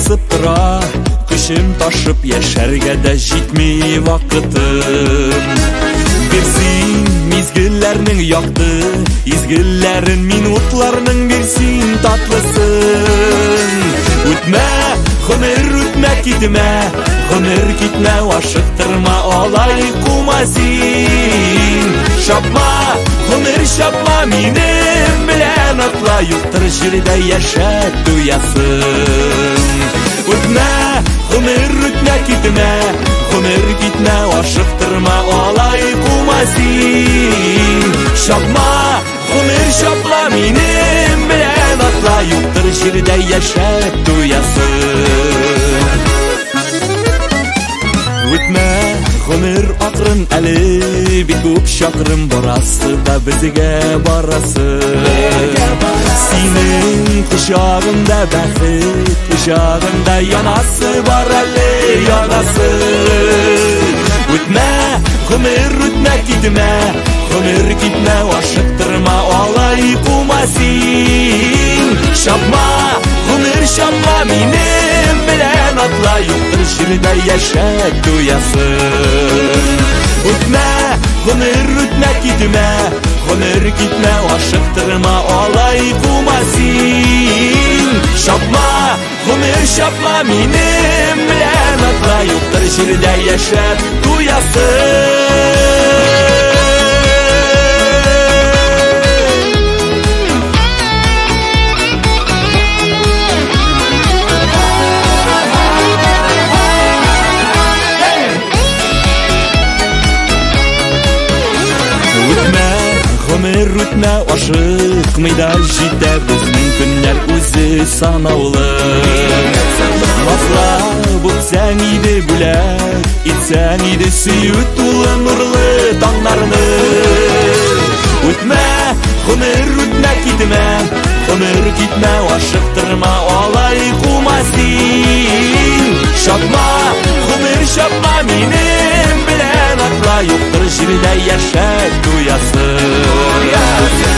басып тұра, күшім ташып яшәргә дә җитми вакытым. Бирсин мизгелләрнең якты, изгелләрен минутларның бирсин татлысын. Үтмә, гомер үтмә китмә, гомер китмә, ашыктырма, алай кума син. Шапма, гомер шапма, минем белән атла, юктыр җирдә яшәп туясың. Үтмә, гомер үтмә китмә, гомер китмә, ашыктырма, алай кума син. Шапма, гомер шапма, минем белән атла, юктыр җирдә яшәп туясың. Үтмә, гомер акрын әле, бик күп чакрым барасы да безгә барасы. Синең кочагыңда бәхет, кочагыңда янасы бар әле, янасы. Үтмә, гомер үтмә китмә, гомер китмә, ашыктырма, алай кума син. Шапма, гомер шапма, минем белән атла, юктыр җирдә яшәп туясың. Үтмә, гомер үтмә китмә, гомер китмә, ашыктырма, алай кума син. Шапма, гомер шапма, минем белән атла, юктыр җирдә яшәп туясың. Гомер үтмә, ашыкмый да җитә, безнең көннәр үзе санаулы. Назлап үтсәң иде бүләк, итсәң иде сөю тулы нурлы таңнарны. Үтмә, гомер үтмә китмә, гомер китмә, ашыктырма, алай кума син. Шапма, гомер шапма, минем белән атла, юктыр җирдә яшәп туясың.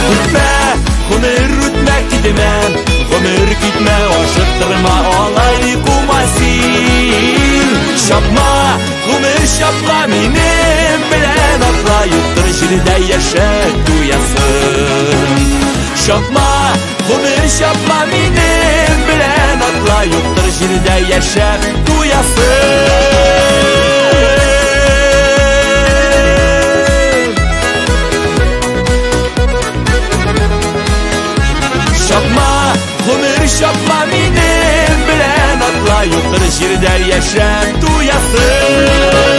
Үтмә, гомер үтмә китмә, гомер китмә, ашыктырма, алай кума син. Шапма, гомер шапма, минем белән атла, юктыр җирдә яшәп туясың. Шапма, гомер шапма, минем белән атла, юктыр җирдә яшәп туясың. Шапма, гомер шапма, минем белән атла, юктыр җирдә яшәп туясың.